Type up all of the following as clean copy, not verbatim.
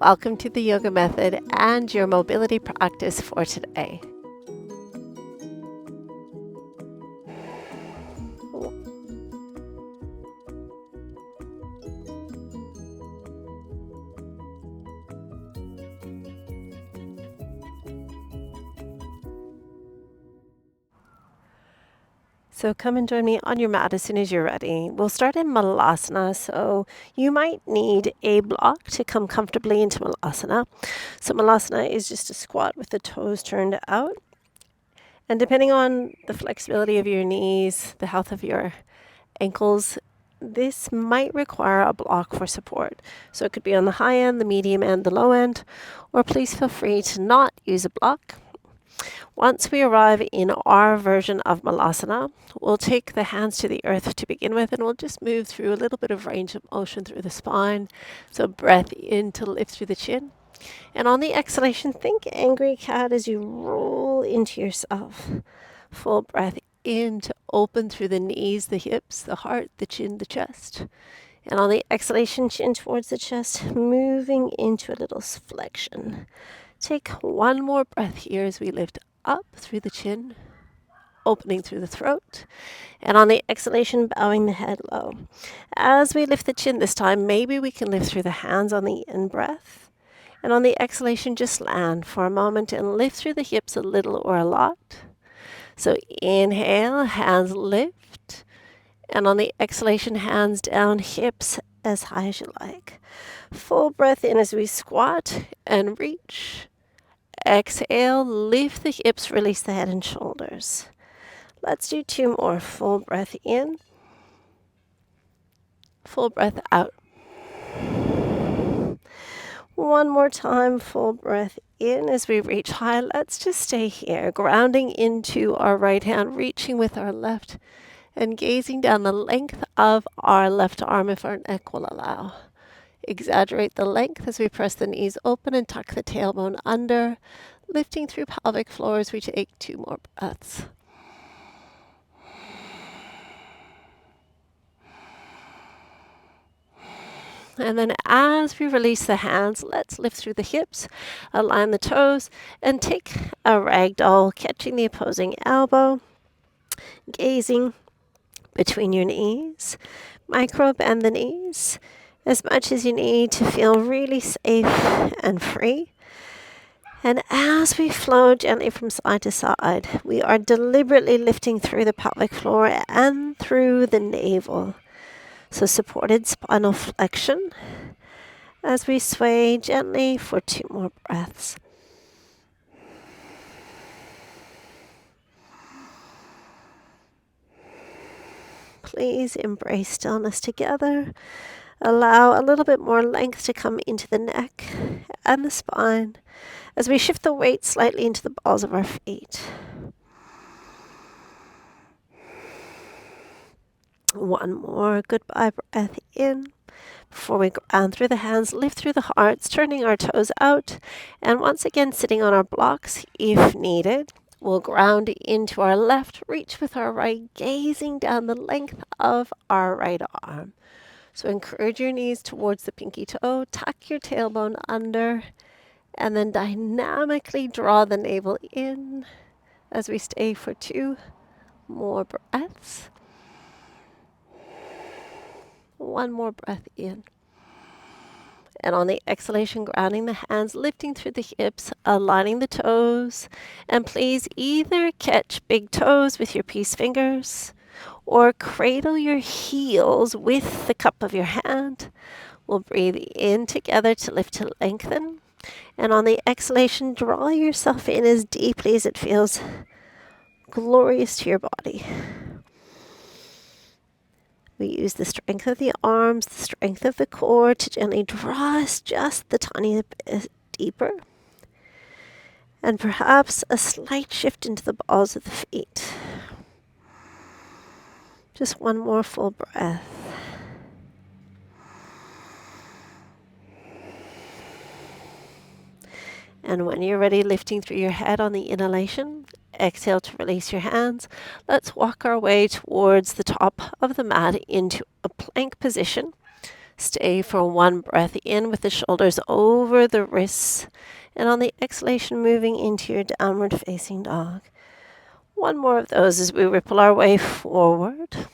Welcome to the yoga method and your mobility practice for today. So come and join me on your mat as soon as you're ready. We'll start in Malasana. So you might need a block to come comfortably into Malasana. So Malasana is just a squat with the toes turned out. And depending on the flexibility of your knees, the health of your ankles, this might require a block for support. So it could be on the high end, the medium end, the low end, or please feel free to not use a block. Once we arrive in our version of Malasana, we'll take the hands to the earth to begin with, and we'll just move through a little bit of range of motion through the spine. So breath in to lift through the chin. And on the exhalation, think angry cat as you roll into yourself. Full breath in to open through the knees, the hips, the heart, the chin, the chest. And on the exhalation, chin towards the chest, moving into a little flexion. Take one more breath here as we lift up through the chin, opening through the throat. And on the exhalation, bowing the head low. As we lift the chin this time, maybe we can lift through the hands on the in-breath. And on the exhalation, just land for a moment and lift through the hips a little or a lot. So inhale, hands lift. And on the exhalation, hands down, hips as high as you like. Full breath in as we squat and reach. Exhale, lift the hips, release the head and shoulders. Let's do two more. Full breath in. Full breath out. One more time, full breath in as we reach high. Let's just stay here, grounding into our right hand, reaching with our left, and gazing down the length of our left arm if our neck will allow. Exaggerate the length as we press the knees open and tuck the tailbone under, lifting through pelvic floor as we take two more breaths. And then as we release the hands, let's lift through the hips, align the toes, and take a ragdoll, catching the opposing elbow, gazing between your knees. Micro bend the knees as much as you need to feel really safe and free. And as we flow gently from side to side, we are deliberately lifting through the pelvic floor and through the navel. So supported spinal flexion as we sway gently for two more breaths. Please embrace stillness together. Allow a little bit more length to come into the neck and the spine as we shift the weight slightly into the balls of our feet. One more goodbye breath in before we ground through the hands, lift through the hearts, turning our toes out, and once again sitting on our blocks if needed. We'll ground into our left, reach with our right, gazing down the length of our right arm. So encourage your knees towards the pinky toe, tuck your tailbone under, and then dynamically draw the navel in as we stay for two more breaths. One more breath in. And on the exhalation, grounding the hands, lifting through the hips, aligning the toes. And please either catch big toes with your peace fingers or cradle your heels with the cup of your hand. We'll breathe in together to lift to lengthen. And on the exhalation, draw yourself in as deeply as it feels glorious to your body. We use the strength of the arms, the strength of the core to gently draw us just the tiny bit deeper. And perhaps a slight shift into the balls of the feet. Just one more full breath. And when you're ready, lifting through your head on the inhalation, exhale to release your hands. Let's walk our way towards the top of the mat into a plank position. Stay for one breath in with the shoulders over the wrists. And on the exhalation, moving into your downward facing dog. One more of those as we ripple our way forward.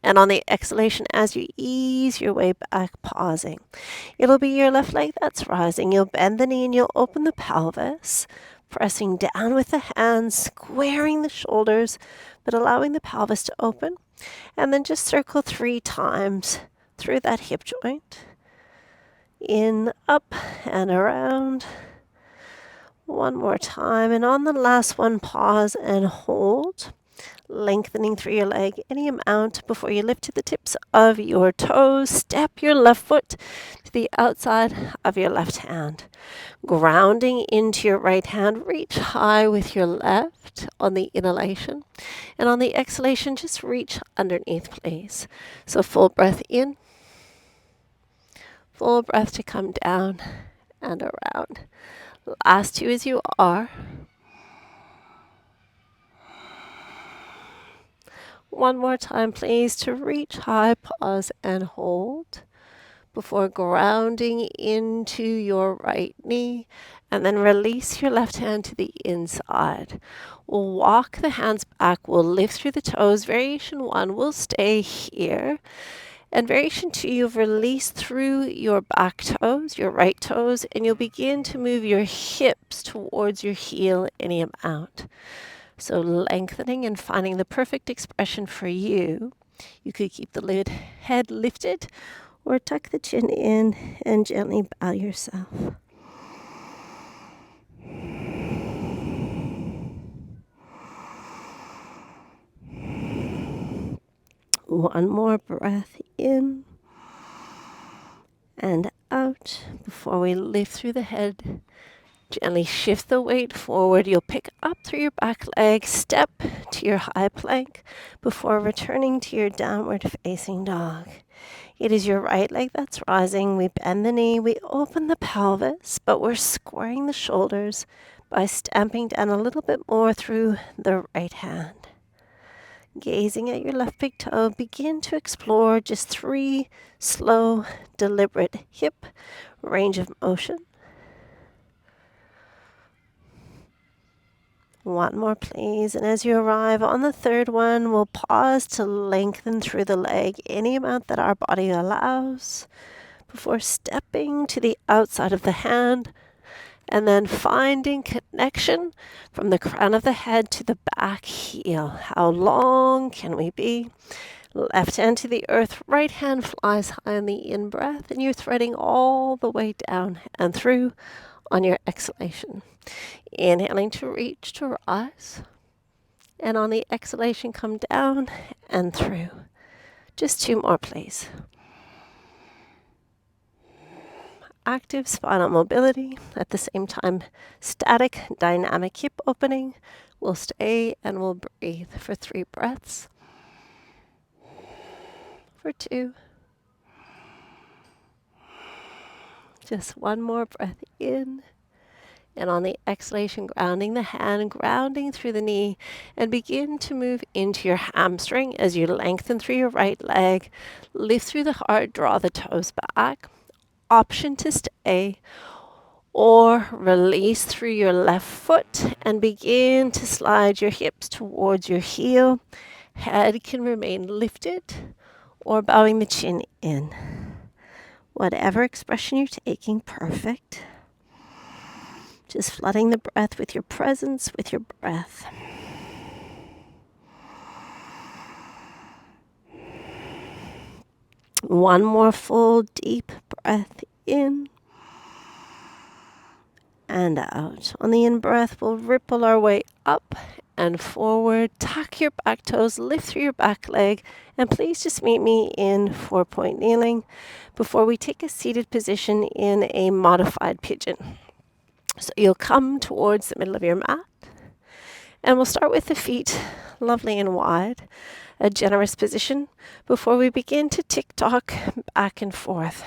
And on the exhalation, as you ease your way back, pausing. It'll be your left leg that's rising. You'll bend the knee and you'll open the pelvis, pressing down with the hands, squaring the shoulders, but allowing the pelvis to open. And then just circle 3 times through that hip joint. In, up, and around. One more time. And on the last one, pause and hold. Lengthening through your leg any amount before you lift to the tips of your toes. Step your left foot to the outside of your left hand. Grounding into your right hand, reach high with your left on the inhalation. And on the exhalation, just reach underneath, please. So full breath in. Full breath to come down and around. Last 2 as you are. One more time, please, to reach high, pause, and hold before grounding into your right knee, and then release your left hand to the inside. We'll walk the hands back. We'll lift through the toes. Variation 1, we'll stay here. And variation 2, you'll release through your back toes, your right toes, and you'll begin to move your hips towards your heel any amount. So lengthening and finding the perfect expression for you. You could keep the head lifted or tuck the chin in and gently bow yourself. One more breath in and out before we lift through the head. Gently shift the weight forward. You'll pick up through your back leg, step to your high plank before returning to your downward facing dog. It is your right leg that's rising. We bend the knee, we open the pelvis, but we're squaring the shoulders by stamping down a little bit more through the right hand. Gazing at your left big toe, begin to explore just 3 slow, deliberate hip range of motion. One more, please. And as you arrive on the 3rd one, we'll pause to lengthen through the leg any amount that our body allows before stepping to the outside of the hand and then finding connection from the crown of the head to the back heel. How long can we be? Left hand to the earth, right hand flies high on the in-breath, and you're threading all the way down and through on your exhalation. Inhaling to reach to rise. And on the exhalation, come down and through. Just 2 more, please. Active spinal mobility. At the same time, static, dynamic hip opening. We'll stay and we'll breathe for 3 breaths. For 2. Just 1 more breath in. And on the exhalation, grounding the hand, grounding through the knee, and begin to move into your hamstring as you lengthen through your right leg, lift through the heart, draw the toes back. Option to stay or release through your left foot and begin to slide your hips towards your heel. Head can remain lifted or bowing the chin in. Whatever expression you're taking, perfect. Just flooding the breath with your presence, with your breath. One more full deep breath in and out. On the in-breath, we'll ripple our way up and forward. Tuck your back toes, lift through your back leg, and please just meet me in 4-point kneeling before we take a seated position in a modified pigeon. So you'll come towards the middle of your mat, and we'll start with the feet lovely and wide, a generous position before we begin to tick-tock back and forth.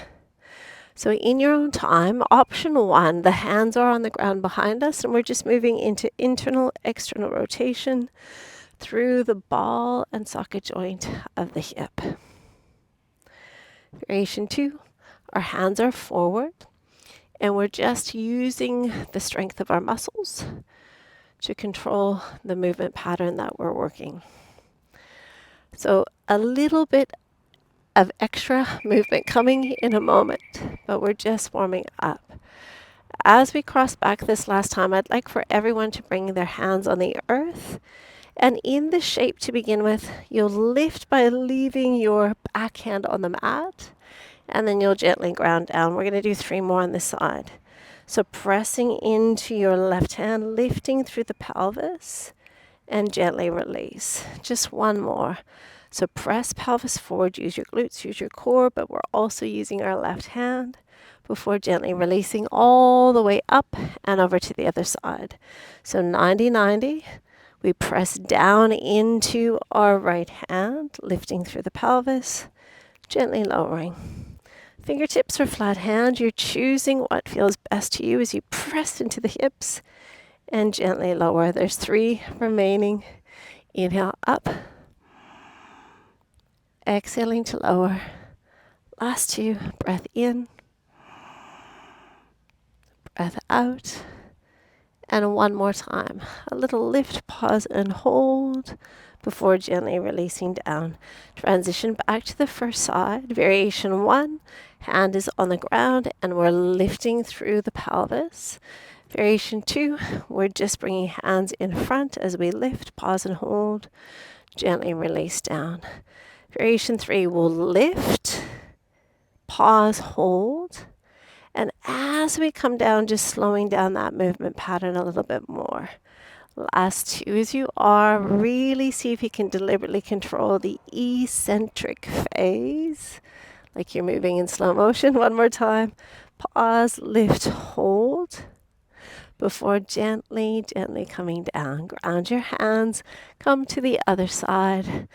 So in your own time, option 1, the hands are on the ground behind us, and we're just moving into internal, external rotation through the ball and socket joint of the hip. Variation 2, Our hands are forward, and we're just using the strength of our muscles to control the movement pattern that we're working. So a little bit of extra movement coming in a moment, but we're just warming up. As we cross back this last time, I'd like for everyone to bring their hands on the earth. And in the shape to begin with, you'll lift by leaving your backhand on the mat, and then you'll gently ground down. We're going to do 3 more on this side. So pressing into your left hand, lifting through the pelvis, and gently release. Just 1 more. So press pelvis forward, use your glutes, use your core, but we're also using our left hand before gently releasing all the way up and over to the other side. So 90-90. We press down into our right hand, lifting through the pelvis, gently lowering. Fingertips or flat hand, you're choosing what feels best to you as you press into the hips and gently lower. There's 3 remaining. Inhale up. Exhaling to lower. Last 2, breath in, breath out. And 1 more time. A little lift, pause, and hold before gently releasing down. Transition back to the first side. Variation 1, hand is on the ground and we're lifting through the pelvis. Variation 2, we're just bringing hands in front as we lift, pause, and hold. Gently release down. Variation 3, we'll lift, pause, hold. And as we come down, just slowing down that movement pattern a little bit more. Last 2 as you are. Really see if you can deliberately control the eccentric phase, like you're moving in slow motion. 1 more time. Pause, lift, hold. Before gently coming down. Ground your hands. Come to the other side.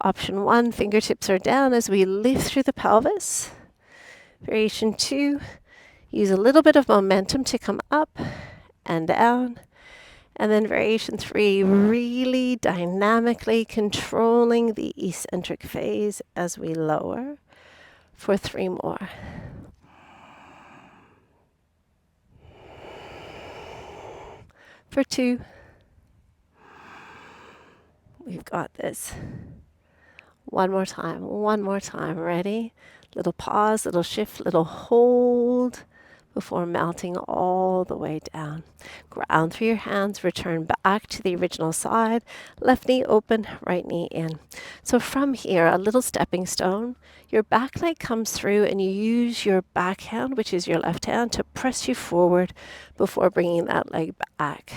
Option 1, fingertips are down as we lift through the pelvis. Variation 2, use a little bit of momentum to come up and down. And then variation 3, really dynamically controlling the eccentric phase as we lower for 3 more. For 2. We've got this. 1 more time, 1 more time. Ready? Little pause, little shift, little hold before melting all the way down. Ground through your hands, return back to the original side. Left knee open, right knee in. So from here, a little stepping stone. Your back leg comes through and you use your backhand, which is your left hand, to press you forward before bringing that leg back.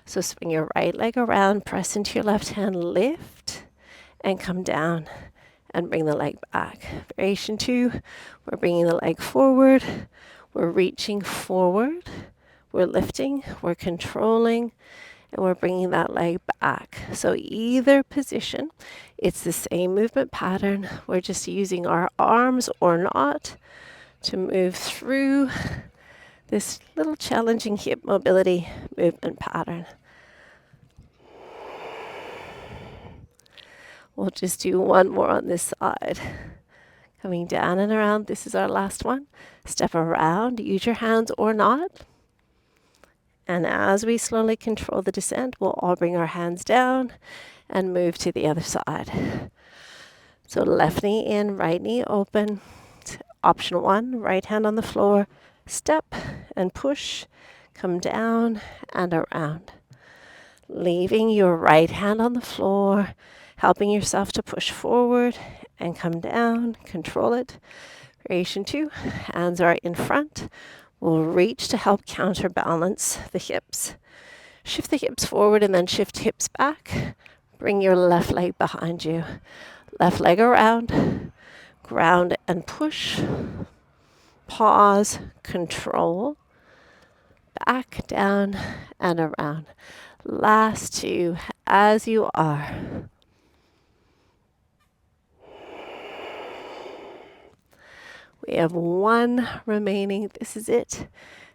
So swing your right leg around, press into your left hand, lift, and come down and bring the leg back. Variation 2, we're bringing the leg forward, we're reaching forward, we're lifting, we're controlling, and we're bringing that leg back. So either position, it's the same movement pattern. We're just using our arms or not to move through this little challenging hip mobility movement pattern. We'll just do 1 more on this side. Coming down and around, this is our last one. Step around, use your hands or not. And as we slowly control the descent, we'll all bring our hands down and move to the other side. So left knee in, right knee open. Option 1, right hand on the floor. Step and push, come down and around. Leaving your right hand on the floor, helping yourself to push forward and come down, control it. Variation 2, hands are in front. We'll reach to help counterbalance the hips. Shift the hips forward and then shift hips back. Bring your left leg behind you. Left leg around, ground and push. Pause, control. Back, down, and around. Last 2, as you are. We have 1 remaining. This is it.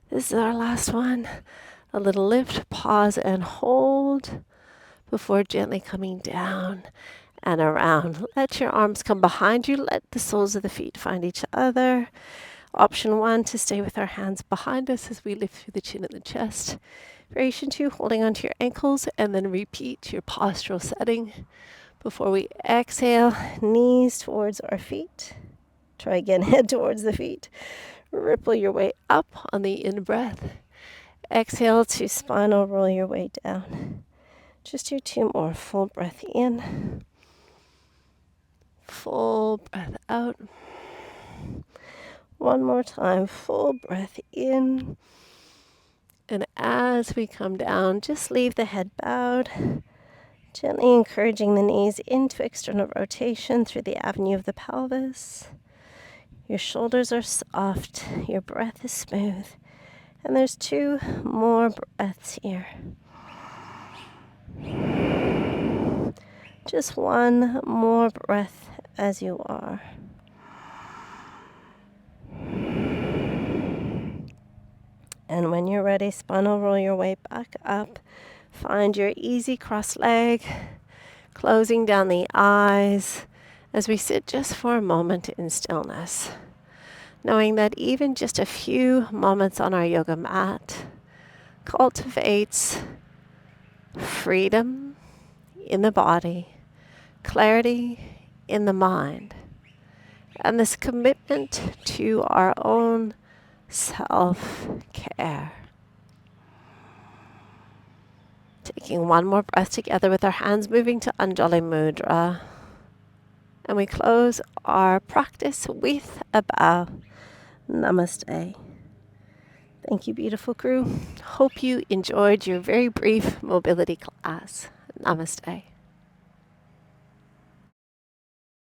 This is our last one. A little lift, pause, and hold before gently coming down and around. Let your arms come behind you. Let the soles of the feet find each other. Option 1, to stay with our hands behind us as we lift through the chin and the chest. Variation 2, holding onto your ankles, and then repeat your postural setting. Before we exhale, knees towards our feet. Try again, head towards the feet. Ripple your way up on the in-breath. Exhale to spinal, roll your way down. Just do 2 more. Full breath in. Full breath out. 1 more time. Full breath in. And as we come down, just leave the head bowed. Gently encouraging the knees into external rotation through the avenue of the pelvis. Your shoulders are soft. Your breath is smooth. And there's 2 more breaths here. Just 1 more breath as you are. And when you're ready, spinal roll your way back up. Find your easy cross leg, closing down the eyes as we sit just for a moment in stillness. Knowing that even just a few moments on our yoga mat cultivates freedom in the body, clarity in the mind, and this commitment to our own self-care. Taking 1 more breath together with our hands moving to Anjali Mudra. And we close our practice with a bow. Namaste. Thank you, beautiful crew. Hope you enjoyed your very brief mobility class. Namaste.